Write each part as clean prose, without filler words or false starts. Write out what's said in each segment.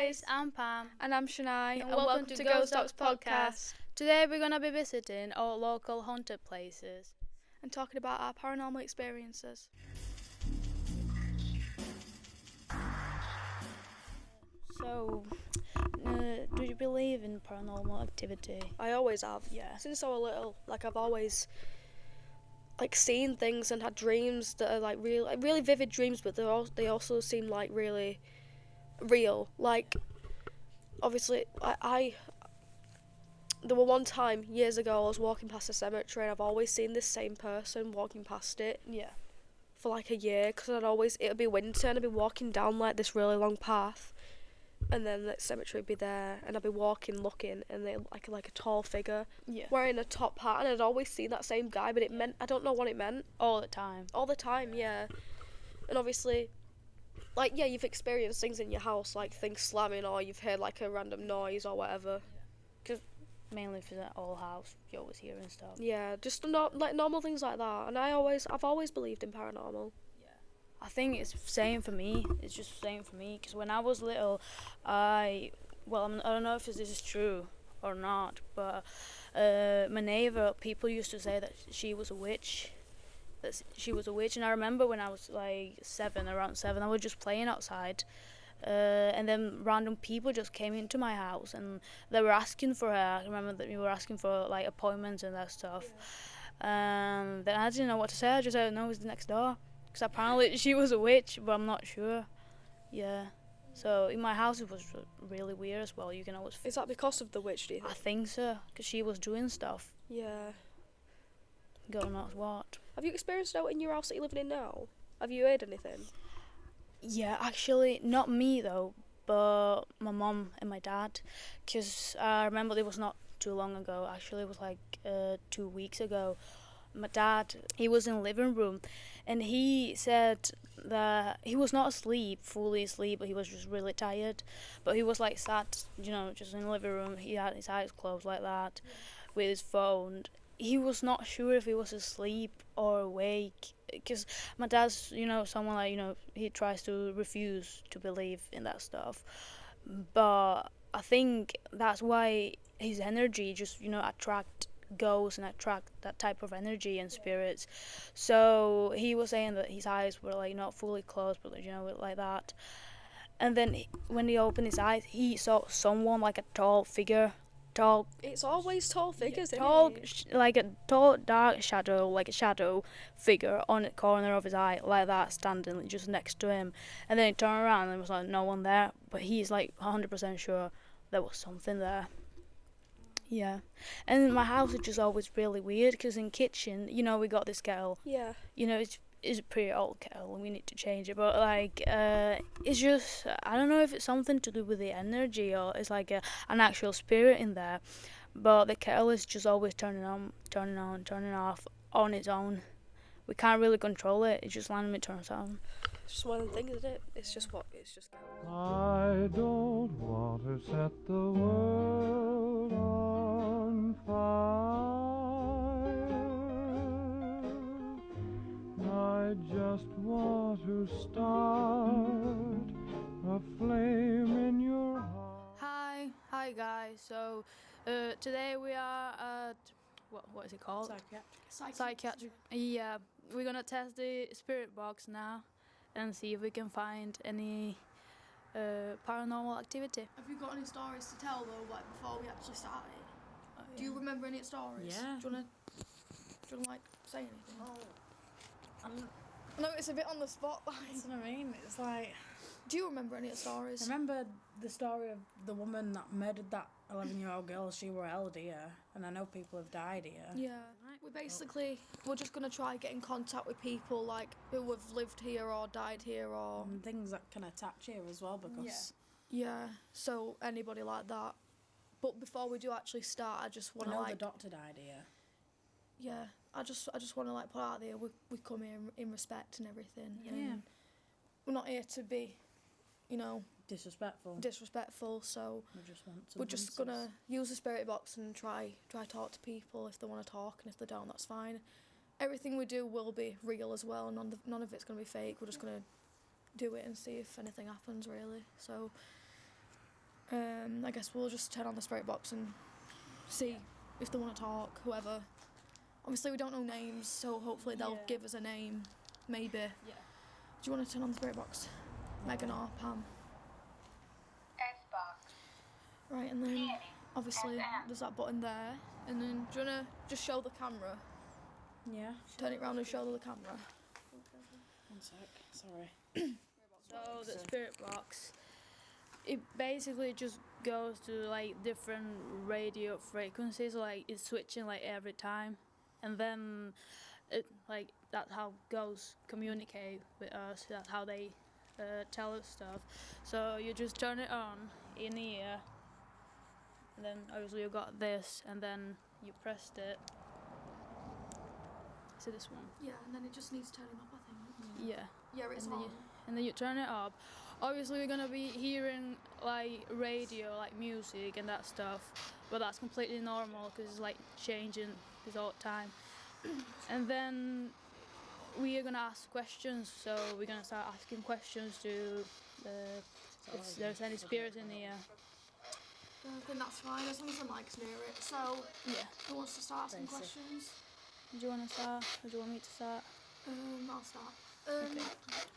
guys, I'm Pam. And I'm Shania, And welcome to Ghost Talks Podcast. Today we're going to be visiting our local haunted places and talking about our paranormal experiences. So, do you believe in paranormal activity? I always have. Yeah. Since I was little, I've always seen things and had dreams that are really vivid dreams, but they also seem really real. Obviously, I there were one time years ago I was walking past a cemetery and I've always seen this same person walking past it. Yeah. For a year, because it would be winter and I'd be walking down this really long path, and then the cemetery would be there and I'd be walking looking, and they like a tall figure wearing a top hat, and I'd always seen that same guy, but it meant, I don't know what it meant. All the time. Yeah. And obviously, you've experienced things in your house, like things slamming, or you've heard a random noise or whatever. Mainly for the old house, you always hear and stuff. Yeah, just normal things like that. And I've always believed in paranormal. Yeah, I think it's same for me. It's just the same for me, because when I was little, I don't know if this is true or not, but my neighbour, people used to say that she was a witch. And I remember when I was around 7, I was just playing outside. And then random people just came into my house and they were asking for her. I remember that we were asking for appointments and that stuff. Then I didn't know what to say. I just said no, it's next door, because apparently she was a witch, but I'm not sure. Yeah. So in my house it was really weird as well. You can always. Is that because of the witch? Do you think? I think so, because she was doing stuff. Yeah. God knows what. Have you experienced it out in your house that you're living in now? Have you heard anything? Yeah, actually, not me though, but my mum and my dad, because I remember it was not too long ago, actually it was 2 weeks ago. My dad, he was in the living room, and he said that he was not fully asleep, but he was just really tired, but he was sat, just in the living room. He had his eyes closed like that, with his phone. He was not sure if he was asleep or awake, because my dad's, someone he tries to refuse to believe in that stuff. But I think that's why his energy just, attract ghosts and attract that type of energy and spirits. So he was saying that his eyes were not fully closed, but like that. And then when he opened his eyes, he saw someone, a tall figure. It's always tall figures, a tall dark shadow, a shadow figure on the corner of his eye, like that, standing just next to him. And then he turned around and there was no one there, but he's 100% sure there was something there. Yeah. And my house is just always really weird, because in kitchen, we got this kettle. Yeah. It's a pretty old kettle and we need to change it, but it's just, I don't know if it's something to do with the energy or it's an actual spirit in there, but the kettle is just always turning on, turning off on its own. We can't really control it. It's just randomly turns on. It's just one of the things, isn't it? It's just I don't want to set the world on fire. I just want to start a flame in your heart. Hi guys. So today we are at what is it called? Psychiatric. Yeah, we're gonna test the spirit box now and see if we can find any paranormal activity. Have you got any stories to tell though, before we actually started? Yeah. Do you remember any stories? Yeah. Do you wanna say anything? No, it's a bit on the spot. That's what I mean. It's do you remember any stories? I remember the story of the woman that murdered that 11-year-old girl. She were held here, and I know people have died here. Yeah. We're just gonna try get in contact with people who have lived here or died here or And things that can attach here as well, because yeah. So anybody like that. But before we do actually start, I just I wanna know the doctor died here. Yeah. I just want to put out there we come here in respect and everything. Yeah. And we're not here to be, Disrespectful. So We're just gonna use the spirit box and try talk to people if they want to talk, and if they don't, that's fine. Everything we do will be real as well. None of it's gonna be fake. We're just gonna do it and see if anything happens, really. So I guess we'll just turn on the spirit box and see if they want to talk, whoever. Obviously we don't know names, so hopefully they'll give us a name, maybe. Yeah. Do you want to turn on the spirit box? Megan or Pam? Right, and then obviously there's that button there, and then do you want to just show the camera? Yeah. Turn it round and show the camera. One sec. Sorry. So the spirit box, it basically just goes to like different radio frequencies, like it's switching like every time, and then it like that's how ghosts communicate with us. That's how they tell us stuff. So you just turn it on in the ear, and then obviously you got this, and then you pressed it. See this one? Yeah, and then it just needs turning up, I think. Yeah. Yeah, it's on. And then you turn it up. Obviously we're gonna be hearing like radio, like music and that stuff, but that's completely normal because it's like changing this all the time. And then we are gonna ask questions, so we're gonna start asking questions to if there's any spirits in the air. I think that's fine, as long as the mic's near it. So, Yeah. who wants to start asking questions? Do you wanna start? Or do you want me to start? I'll start. Okay.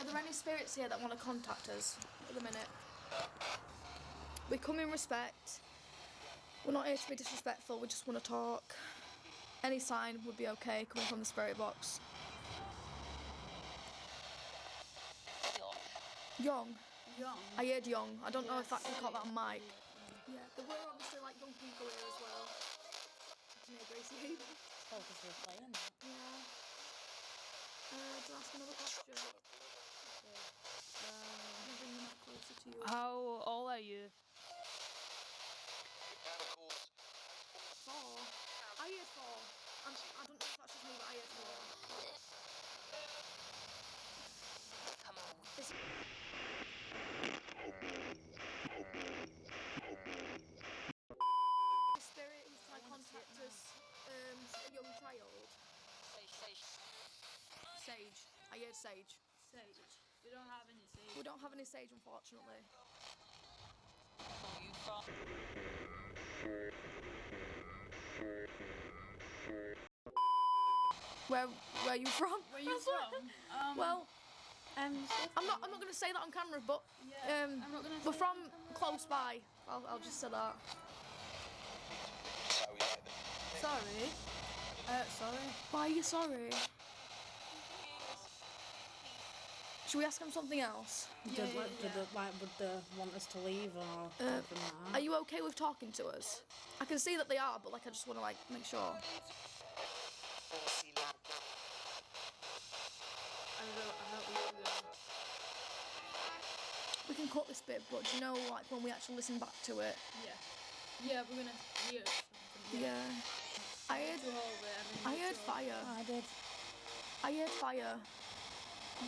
Are there any spirits here that want to contact us at the minute? We come in respect. We're not here to be disrespectful, we just want to talk. Any sign would be okay coming from the spirit box. Young. Young. I heard young. I don't know if that caught that on mic. Yeah, there were obviously like young people here as well. Yeah, Gracie. Focus we're playing that. Yeah. To ask another question. I'll bring the mic closer to you. How old are you? 4. I heard 4. I don't know if that's just me, but I heard 4. The spirit who's trying to contact us, a young child. Sage. I heard sage. Sage. We don't have any sage. We don't have any sage, unfortunately. Where are you from? Where are you from? Well, I'm not going to say that on camera, but I'm not gonna we're say from close by. I'll just say that. Sorry. Sorry. Why are you sorry? Should we ask him something else? Would they want us to leave or anything like that? Are you okay with talking to us? I can see that they are, but like I just want to make sure. We can cut this bit, but do you know like when we actually listen back to it? Yeah. Yeah, we're gonna hear something. Yeah. I heard fire. I did. I heard fire.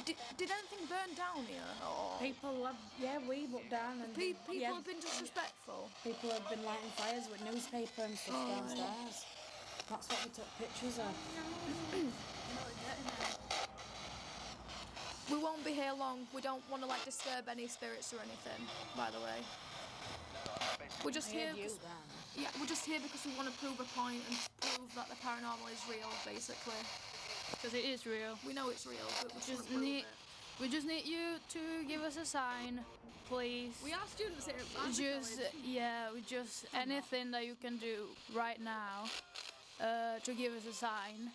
Did anything burn down here? Or People have, we looked down and people yeah, have been disrespectful. people have been lighting fires with newspaper and stuff downstairs. That's what we took pictures of. We won't be here long. We don't want to like disturb any spirits or anything. By the way, we're just I here. heard you 'Cause- then. Yeah, we're just here because we want to prove a point and prove that the paranormal is real, basically. Because it is real. We know it's real, but we just want Just to prove need, it. we just need you to give us a sign, please. We are students here at Barnsley Just College. we just anything that you can do right now to give us a sign.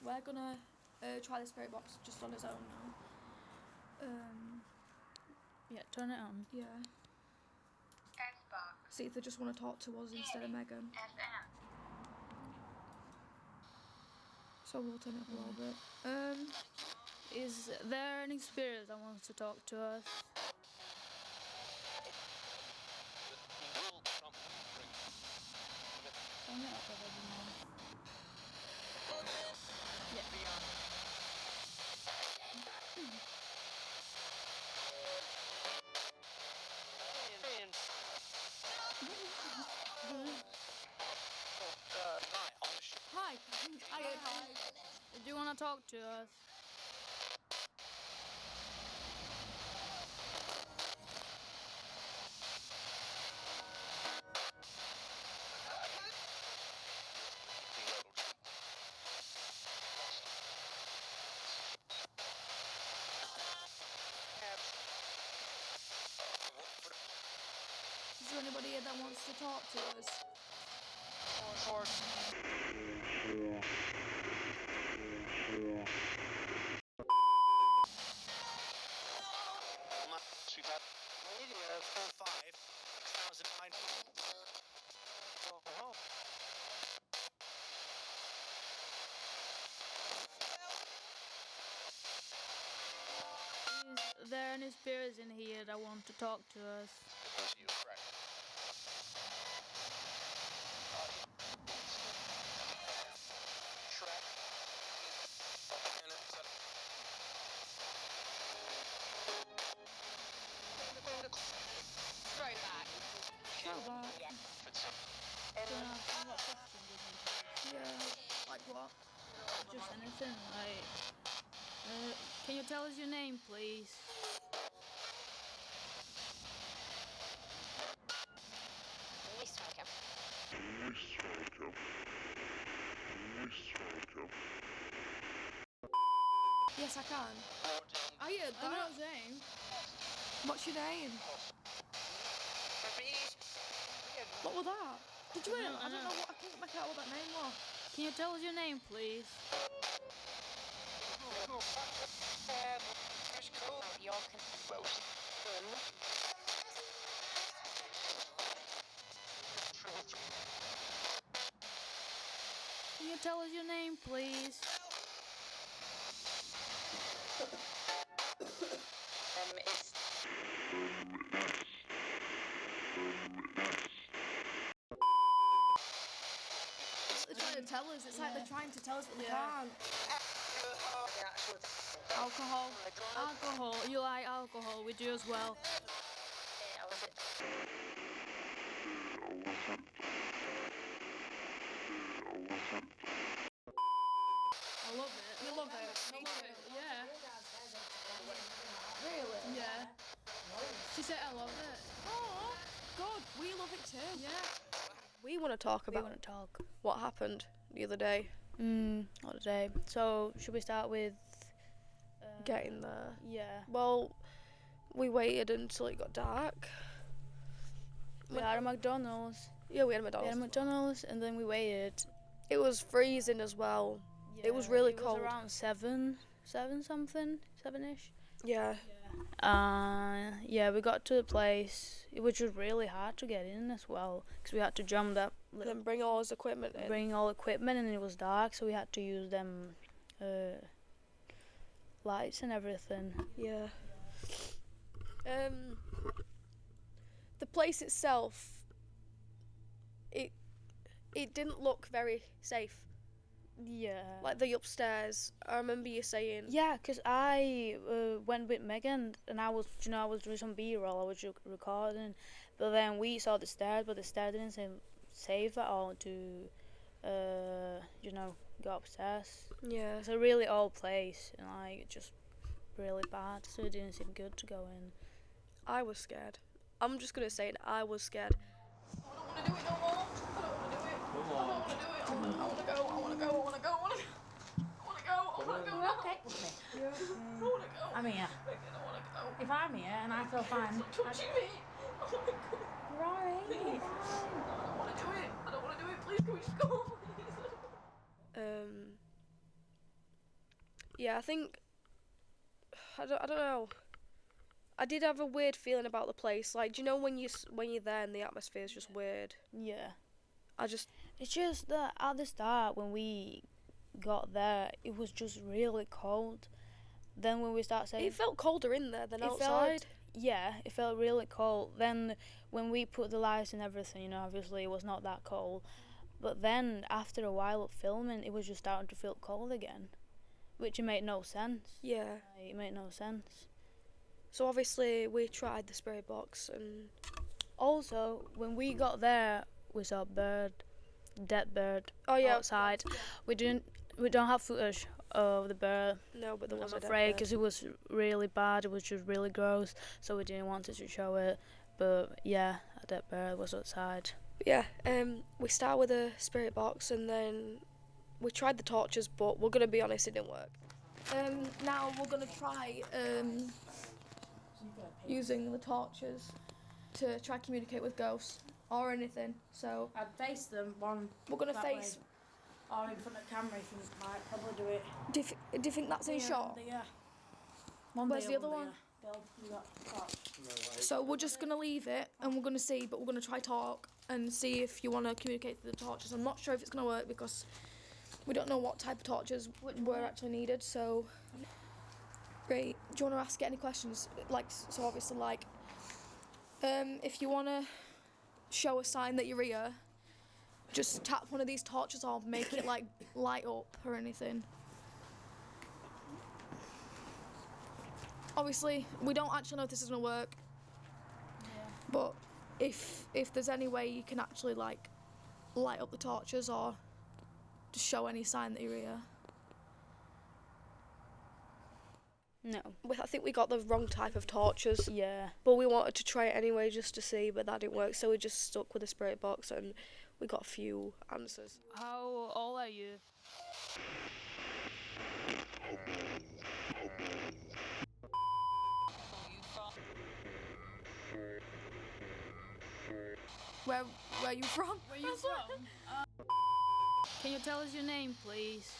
We're gonna try the spirit box just on its own now. Yeah, turn it on. Yeah. See if they just want to talk to us instead of Megan. So we'll turn it up a little bit. Is there any spirit that wants to talk to us? Turn it up a little more. wanna talk to us? Is there anybody here that wants to talk to us? Is there any spirits in here that want to talk to us? Straight back. Go back. Yeah, like what? Just anything, like... can you tell us your name, please? Yes, I can. Oh yeah, I know his name. What's your name? What was that? Did you hear? I don't know what. I couldn't make out what that name was. Can you tell us your name, please? Can you tell us your name, please? They're trying to tell us. It's like they're trying to tell us, but they can't. Alcohol. Alcohol. You like alcohol? We do as well. I love it. You love it. I love it. Yeah. Really? Yeah. She said I love it. Oh, good. We love it too. Yeah. We want to talk We about want to talk. what happened the other day. Not today. So, should we start with... Getting there. Yeah. Well, we waited until it got dark. We had a McDonald's. Yeah, we had a We McDonald's. had a McDonald's and then we waited. It was freezing as well. It was really cold. It was around 7-ish. Yeah. Yeah, we got to the place. It was just really hard to get in as well because we had to jump that, Then bring all his equipment in. bring all equipment, and it was dark, so we had to use them lights and everything. Yeah. The place itself, it didn't look very safe. Yeah. Like the upstairs, I remember you saying. Yeah, because I went with Megan and I was doing some B-roll, I was recording, but then we saw the stairs, but the stairs didn't seem safe at all to, go upstairs. Yeah. It's a really old place and like just really bad, so it didn't seem good to go in. I was scared. I'm just gonna say it. I was scared. I don't want to do it no more. I don't want to do it. I don't want to do it. I want to go. I want to go. I want to go. I want to go. I want to go. I want to go. Okay with me. I want to go. I'm here. I want to go. If I'm here and I feel fine, Stop touching me. I want to go. you're alright. Please. I don't want to do it. I don't want to do it. Please, can we just go? Please. Yeah, I think. I don't know. I did have a weird feeling about the place. Like, do you know when you're there and the atmosphere is just weird? Yeah. It's just that at the start when we got there, it was just really cold. Then when we start saying... It felt colder in there than it outside. It felt really cold. Then when we put the lights and everything, obviously it was not that cold. But then after a while of filming, it was just starting to feel cold again. Which it made no sense. Yeah. It made no sense. So obviously we tried the spray box and... Also, when we got there, we saw a dead bird outside. Yeah. We don't have footage of the bear. No, but there was I'm a dead afraid bird. because it was really bad. It was just really gross, so we didn't want to show it. But yeah, a dead bear was outside. Yeah, we start with a spirit box and then we tried the torches, but we're going to be honest, it didn't work. Now we're going to try using the torches to try communicate with ghosts or anything. So I'd face them one. we're going to that face... way, or in front of camera if you might probably do it. Do you think that's in shot? Yeah. One Where's there, the other one? there. Bill, you got that. So we're just going to leave it and we're going to see, but we're going to try talk and see if you want to communicate through the torches. I'm not sure if it's going to work because we don't know what type of torches were actually needed, so... Great. Do you want to ask any questions? Like, so obviously, like, if you want to show a sign that you're here, just tap one of these torches or make it, like, light up or anything. Obviously, we don't actually know if this is going to work, but if there's any way you can actually, like, light up the torches or just show any sign that you're here. No. I think we got the wrong type of torches, Yeah. but we wanted to try it anyway just to see, but that didn't work, so we just stuck with the spirit box and we got a few answers. How old are you? Where are you from? Where you from? Can you tell us your name, please?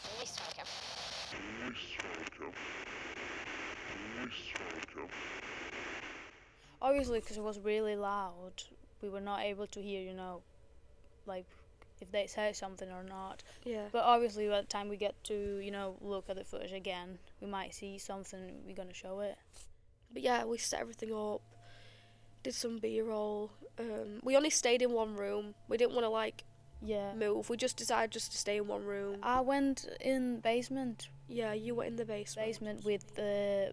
Obviously, because it was really loud, we were not able to hear, like, if they say something or not. Yeah. But obviously, by the time we get to, look at the footage again, we might see something, we're going to show it. But yeah, we set everything up, did some B-roll. We only stayed in one room. We didn't want to, like, Yeah. move. We just decided just to stay in one room. I went in basement Yeah, you went in the basement. with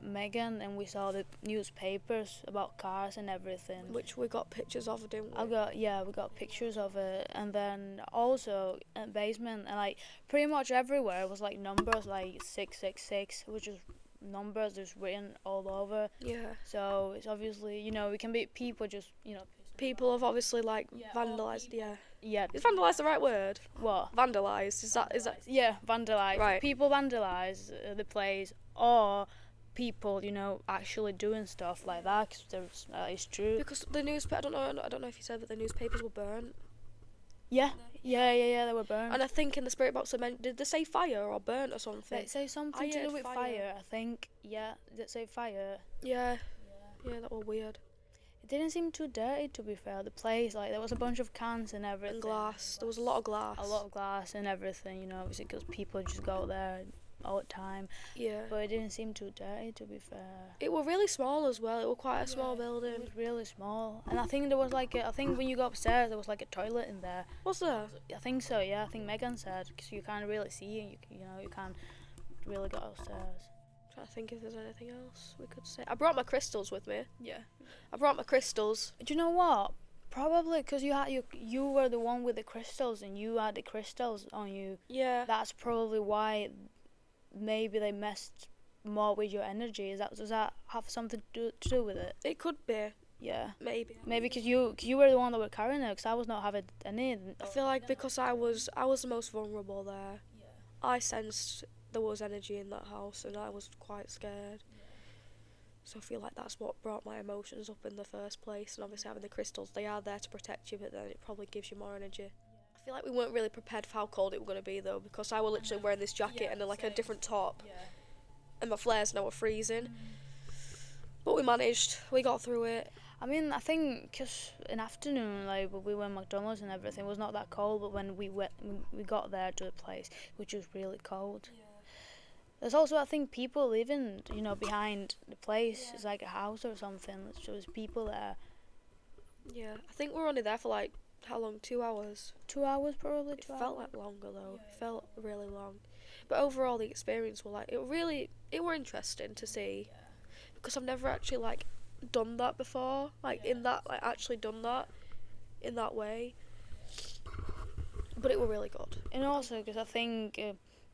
Megan, and we saw the newspapers about cars and everything. Which we got pictures of, didn't we? We got pictures of it, and then also in basement, and like pretty much everywhere was like numbers like 666, which is numbers just written all over. Yeah. So it's obviously we can be people just People have obviously, like, Yeah, vandalised, people. yeah. yeah. Is vandalised the right word? What? Vandalised, is that... Yeah, vandalise. Right. People vandalise the place, or people, actually doing stuff like that. Cause it's true. Because the newspaper, I don't know if you said that the newspapers were burnt. Yeah, they were burned. And I think in the spirit box did they say fire or burnt or something? They say something I to do heard with fire. fire, I think. Yeah, they say fire. Yeah. Yeah, that was weird. It didn't seem too dirty, to be fair. The place, like, there was a bunch of cans and everything. And glass. There was a lot of glass. A lot of glass and everything, obviously, because people just go there all the time. Yeah. But it didn't seem too dirty, to be fair. It were really small as well. It was quite a small It building. was really small. And I think there was, like, I think when you go upstairs, there was, like, a toilet in there. Was there? I think so, yeah. I think Megan said, because you can't really see, and you can't really go upstairs. Trying to think if there's anything else we could say. I brought my crystals with me. Yeah. I brought my crystals. Do you know what? Probably because you were the one with the crystals and you had the crystals on you. Yeah. That's probably why maybe they messed more with your energy. Does that have something to do with it? It could be. Yeah. Maybe. Maybe because you were the one that were carrying it, because I was not having any. I feel like because I was the most vulnerable there. Yeah. I sensed there was energy in that house and I was quite scared. So I feel like that's what brought my emotions up in the first place. And obviously having the crystals, they are there to protect you, but then it probably gives you more energy. I feel like we weren't really prepared for how cold it was going to be though, because I was literally wearing this jacket and then like a different top. And my flares now were freezing. But we managed. We got through it. I mean, I think because in afternoon, like we went McDonald's and everything, it was not that cold. But when we got there to the place, which was really cold. There's also, I think, people living, behind the place. It's like a house or something. So there's people there. Yeah, I think we were only there for like, how long? 2 hours? 2 hours probably. It felt like longer though. It felt really long. But overall, the experience were like, it were interesting to see. Because I've never actually like done that before. Actually done that in that way. But it were really good. And also, because I think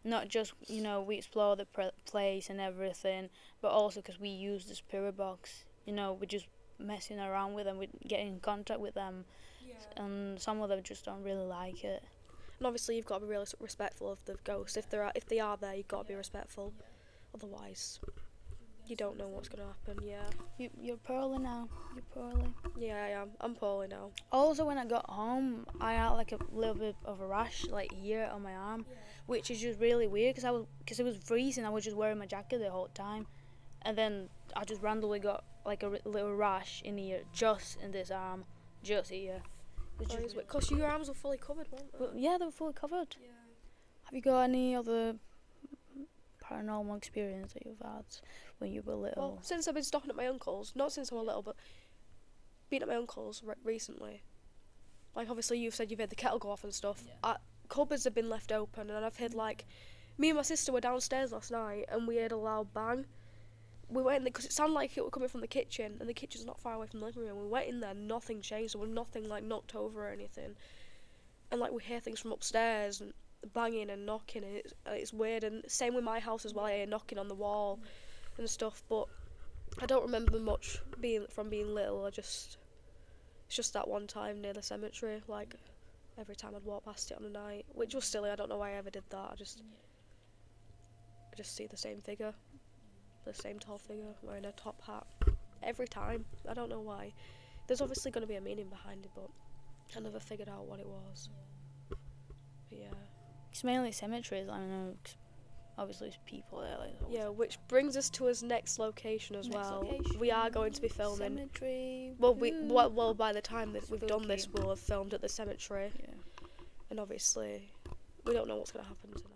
Not just, we explore the place and everything, but also because we use the spirit box. We're just messing around with them, we're getting in contact with them, and some of them just don't really like it. And obviously, you've got to be really respectful of the ghosts. If they are there, you've got to be respectful. Otherwise, you don't know what's gonna happen. Yeah. You're poorly now. You're poorly. Yeah, I am. I'm poorly now. Also, when I got home, I had like a little bit of a rash, like here on my arm, which is just really weird because it was freezing. I was just wearing my jacket the whole time, and then I just randomly got like a little rash in here, just in this arm, just here. Because your arms were fully covered, weren't they? But yeah, they were fully covered. Yeah. Have you got any other paranormal experience that you've had when you were little? Well, since I've been stopping at my uncle's, not since I was little, but being at my uncle's recently. Like, obviously, you've said you've heard the kettle go off and stuff. Cupboards have been left open, and I've heard, like, me and my sister were downstairs last night, and we heard a loud bang. We went in there, because it sounded like it was coming from the kitchen, and the kitchen's not far away from the living room. We went in there, nothing changed, there was nothing, like, knocked over or anything. And, like, we hear things from upstairs, and banging and knocking, and it's weird. And same with my house as well, I hear knocking on the wall and stuff, but I don't remember much from being little. It's just that one time near the cemetery, like, every time I'd walk past it on a night, which was silly. I don't know why I ever did that. I just see the same figure, the same tall figure wearing a top hat every time. I don't know why. There's obviously going to be a meaning behind it, but I never figured out what it was. But yeah. It's mainly cemeteries, I don't know, 'cause obviously there's people there. Yeah, which brings us to his next location as well. We are going to be filming. Cemetery. Well, by the time that we've done this, we'll have filmed at the cemetery. Yeah. And obviously, we don't know what's going to happen tonight.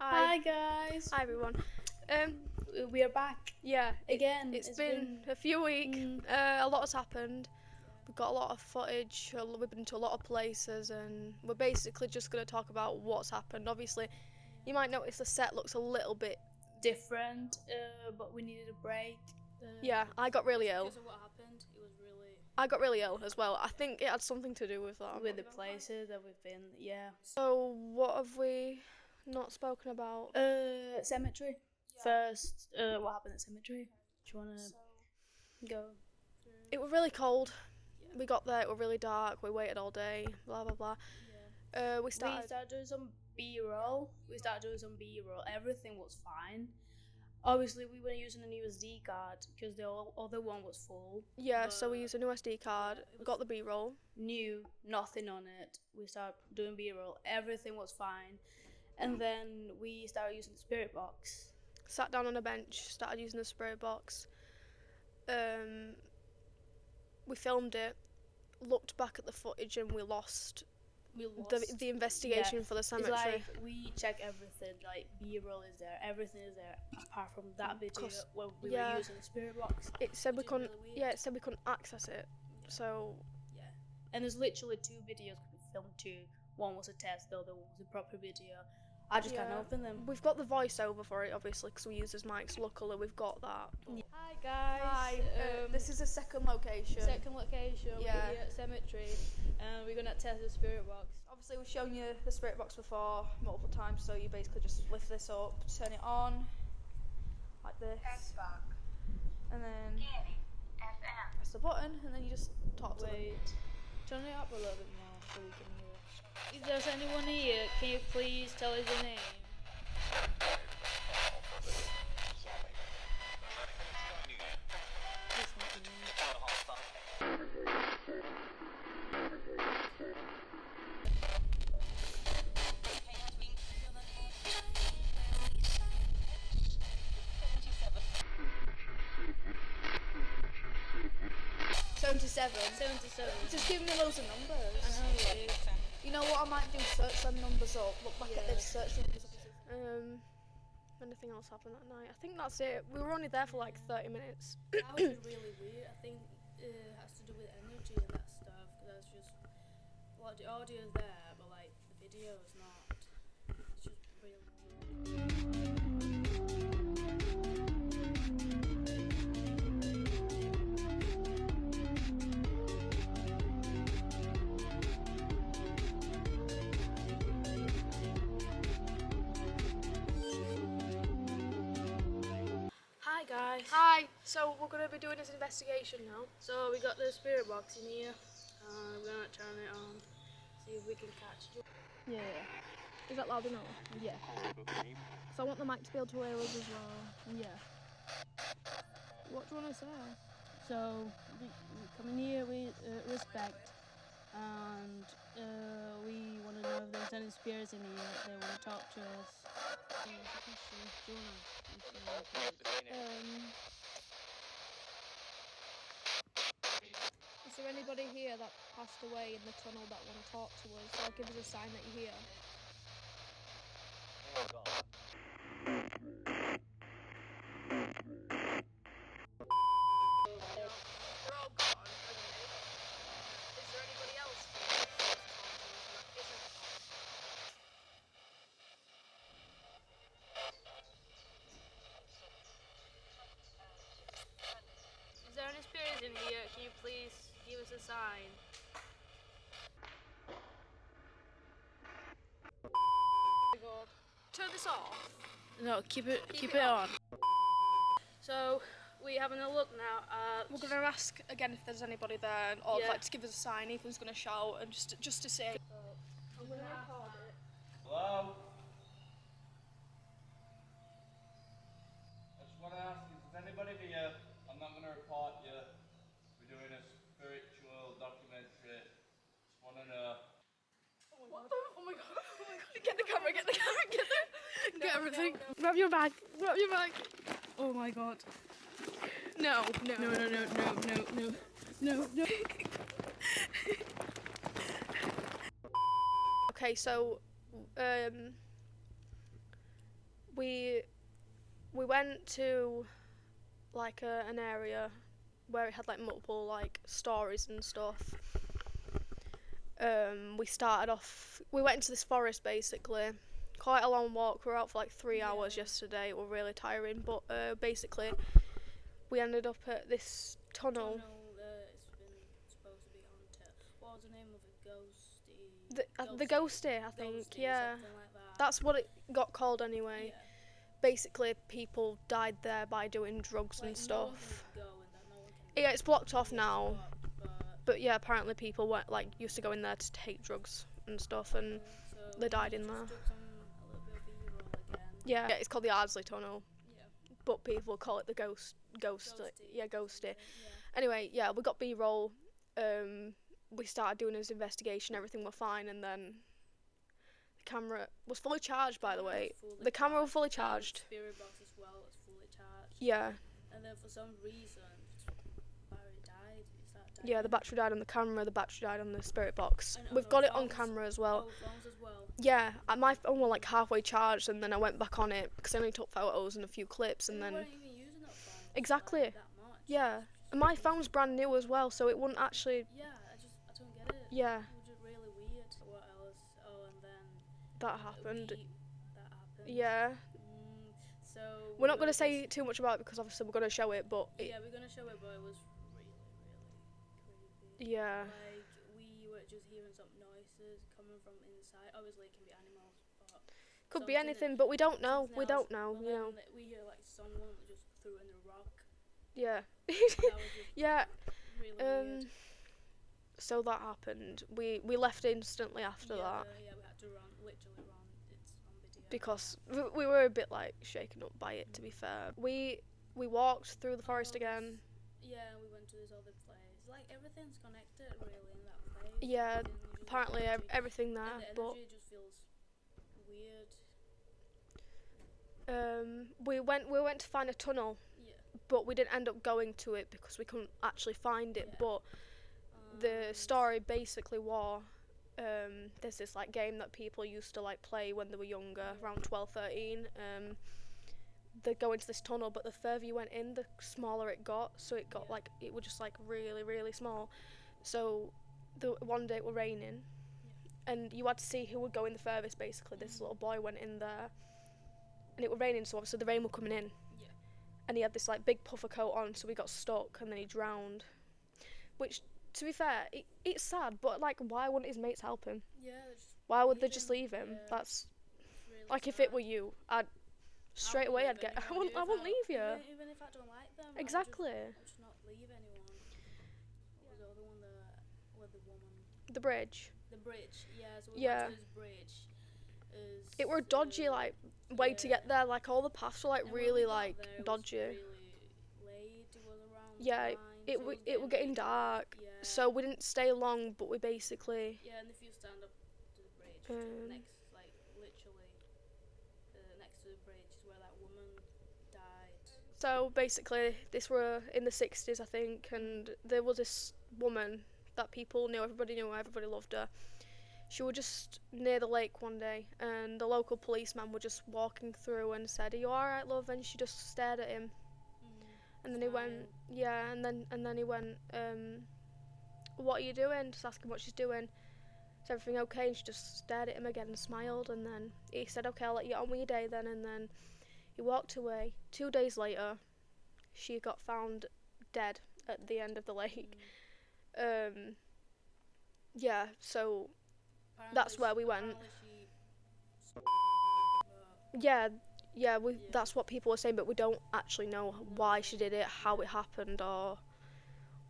Hi guys. Hi everyone. We are back Yeah, again. It's been a few weeks. A lot has happened. We've got a lot of footage. We've been to a lot of places, and we're basically just going to talk about what's happened. Obviously, you might notice the set looks a little bit different, but we needed a break. Yeah, I got really ill. Because of what happened, it was really. I got really ill as well. I think it had something to do with that. With the places that we've been, yeah. So, what have we not spoken about? Cemetery. First, what happened at cemetery? Do you wanna go? It was really cold. Yeah. We got there. It was really dark. We waited all day. Blah blah blah. Yeah. We started doing some B-roll. Everything was fine. Obviously, we were using an SD card because the other one was full. Yeah, so we used a new SD card. Got the B-roll. New, nothing on it. We started doing B-roll. Everything was fine. And then we started using the spirit box. sat down on a bench, started using the spirit box. We filmed it, looked back at the footage, and we lost the investigation for the cemetery. It's like we check everything, like B-roll is there, everything is there, apart from that video where we were using the spirit box. It said we couldn't. Really Yeah, it said we couldn't access it. So. Yeah, and there's literally 2 videos we filmed too. One was a test, the other one was a proper video. I just can't open them. We've got the voiceover for it, obviously, because we use as mics. Luckily, we've got that. Hi guys. Hi. This is a second location. Yeah. We're here at cemetery, and we're gonna test the spirit box. Obviously, we've shown you the spirit box before multiple times, so you basically just lift this up, turn it on, like this, and then press the button, and then you just talk to them. Turn it up a little bit more so we can hear. If there's anyone here, can you please tell us your name? 77. Just give me loads of numbers. I know it is. You know what I might do? Search them numbers up. Look back at this. Search numbers up. Anything else happened that night? I think that's it. We were only there for like 30 minutes. That was really weird. I think it has to do with energy and that stuff. Cause that's just like the audio is there, but like the video is not. It's just really weird. Hi guys. Hi. So we're gonna be doing this investigation now. So we got the spirit box in here. We're gonna turn it on, see if we can catch it. Yeah. Is that loud enough? Yeah. So I want the mic to be able to hear us as well. Yeah. What do you want to say? So we come in here with respect, and we want to know if there's any spirits in here. They want to talk to us. Is there anybody here that passed away in the tunnel that want to talk to us? Or give us a sign that you're here? They're all gone. Is there anybody else here that wants to talk to us that isn't gone? Is there any spirits in here? Can you please give us a sign? Turn this off. No, keep it on. So we're having a look now at. We're gonna ask again if there's anybody there, or Yeah. like to give us a sign. Ethan's gonna shout and just to say. I'm gonna record it. Hello? I just want to ask if there's anybody here. I'm not going to report you. We're doing a spiritual documentary. Just want to know. What the? Oh my god! Oh my god! Get the camera! Get the camera! Get everything! Grab your bag! Grab your bag! Oh my god. No! Okay, so we went to like an area where it had like multiple like stories and stuff. We went into this forest basically. Quite a long walk. We were out for like 3 hours yesterday. It was really tiring, but basically we ended up at this tunnel. It's been supposed to be haunted. What was the name of it? The ghosty, I think. Ghosty, Yeah, something like that. that's what it got called anyway. Yeah. Basically, people died there by doing drugs Like, and stuff. No one can go in that. No one can. Yeah, it's blocked off now. But But yeah, apparently people went used to go in there to take drugs and stuff, and so they died in just there. took a little bit of B-roll again. Yeah, it's called the Ardsley Tunnel, Yeah. but people call it the ghost. Ghosty. Yeah, ghosty. Yeah. Anyway, yeah, we got B-roll. We started doing his investigation. Everything was fine, and then the camera was fully charged. By the way, the camera was fully charged. Spirit box as well as fully charged. Yeah. And then for some reason, battery died. Is that dying? Yeah, the battery died on the camera, the battery died on the spirit box. And We've on got our it on phones. camera as well. Oh, phones as well. Yeah, my phone was like halfway charged, and then I went back on it because I only took photos and a few clips, and We then weren't even using that phone. Exactly. Like, that much. yeah, and my phone's brand new as well, so it wouldn't actually. Yeah, I don't get it. Yeah, It was just really weird. What else? Oh, and then that happened. that happened. Yeah, So we're not gonna say too much about it because obviously we're gonna show it, but Yeah, we're gonna show it, but it was really, really creepy. yeah, Like we were just hearing some noises coming from inside. Obviously, it can be animals, but could be something- anything, but we don't know. something We else. don't know. But You know. then we hear like someone just threw in a rock. Yeah. That was just yeah. really weird. So that happened. We left instantly after that Yeah, we had to run, literally run. It's on video. because we were a bit like shaken up by it. To be fair, we walked through the forest again. Yeah, we went to this other place. Like everything's connected really in that place. Yeah, Everything, just like apparently energy. everything there, And the but energy just feels weird. we went to find a tunnel, Yeah. but we didn't end up going to it because we couldn't actually find it. Yeah. But the story basically was there's this like game that people used to like play when they were younger, around 12, 13. They go into this tunnel, but the further you went in, the smaller it got. So it got like it was just like really, really small. So one day it was raining, and you had to see who would go in the furthest. Basically, this little boy went in there, and it was raining, so obviously the rain was coming in. Yeah. And he had this like big puffer coat on, so he got stuck, and then he drowned. Which, to be fair, it's sad, but like, why wouldn't his mates help him? Yeah. Just Why would they leave just him. leave him? Yeah. That's It's really like if sad. it were you, I'd straight away I'd get. I wouldn't leave you. Even if I don't like them. Exactly. I'd just not leave anyone. What was the other one? With the woman. The bridge. The bridge. Yeah. So we Yeah. went to this bridge. It were dodgy like way to get there. Like all the paths were like And when really we got like there, it was dodgy. really late. It was around Yeah, 9, it so were getting late. dark, Yeah. so we didn't stay long. But we basically Yeah, and if you stand up to the bridge, next, like literally, next to the bridge is where that woman died. So basically, this were in the 60s, I think, and there was this woman that people knew, everybody loved her. She was just near the lake one day, and the local policeman were just walking through and said, "Are you alright, love?" And she just stared at him, and then he went, "Yeah," and then he went, "What are you doing?" Just asking what she's doing. Is everything okay? And she just stared at him again and smiled, and then he said, "Okay, I'll let you get on with your day then," and then he walked away. 2 days later, she got found dead at the end of the lake. Yeah, so that's where we went. Yeah, that's what people were saying, but we don't actually know why she did it, how it happened, or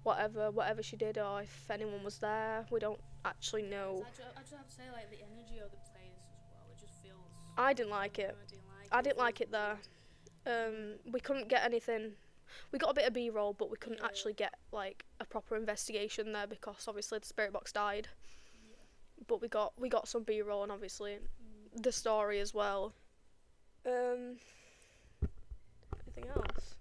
whatever she did, or if anyone was there. We don't actually know. I just have to say, like, the energy of the place as well, it just feels... I didn't like it. I didn't like it there. We couldn't get anything. We got a bit of B-roll, but we couldn't actually get like a proper investigation there because obviously the spirit box died. Yeah. But we got some B-roll and obviously the story as well. Anything else?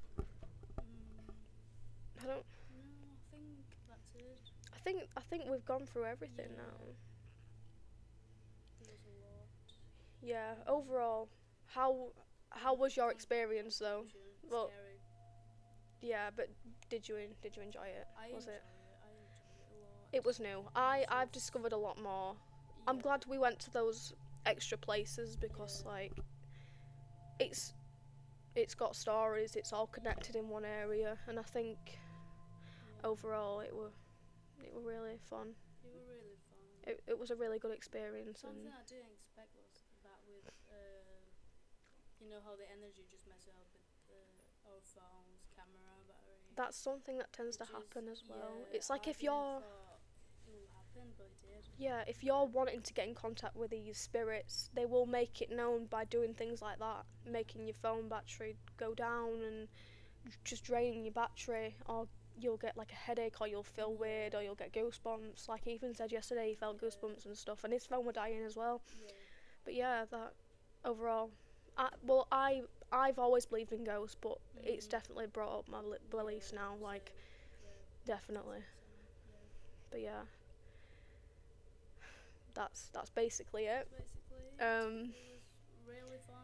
I don't. No, I think that's it. I think we've gone through everything Yeah. now. Feels a lot. Yeah. Overall, how was your experience though? Well, Scary. yeah, but did you enjoy it? Was it? I enjoyed it a lot. It was new. I've discovered a lot more. I'm glad we went to those extra places because like it's got stories, it's all connected in one area, and I think overall it were really fun. It was really fun. It was a really good experience. Something And I didn't expect was that with you know how the energy just messes up with our phones, camera, battery. that's something that tends to Which is- happen as well. yeah, It's like I if didn't you're thought it would happen, but it did. yeah, if you're wanting to get in contact with these spirits, they will make it known by doing things like that, making your phone battery go down and just draining your battery, or you'll get like a headache, or you'll feel weird, or you'll get goosebumps. Like he even said yesterday, he felt goosebumps and stuff, and his phone were dying as well. Yeah. But yeah, that overall, I've always believed in ghosts, but it's definitely brought up my beliefs now, like, definitely. But yeah, that's basically it. Basically, Um, it was really fun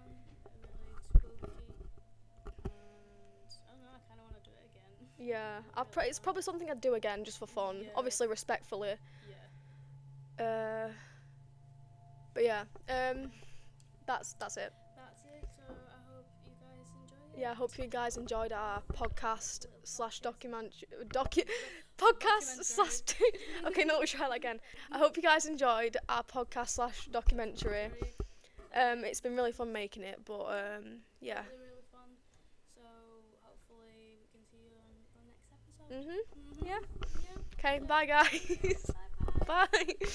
and really spooky. And I don't know, I kind of want to do it again. Yeah, Really it's fun. probably something I'd do again just for fun, Yeah. obviously respectfully. Yeah. But yeah, that's it. That's it. So I hope you guys enjoyed it. Yeah, I hope you guys enjoyed our podcast slash documentary. Podcast Documentary. slash. Okay, no, we'll try that again. I hope you guys enjoyed our podcast slash documentary. It's been really fun making it, but yeah. Really fun. So hopefully we can see you on the next episode. Yeah. Yeah. Okay, bye guys. Bye bye. Bye.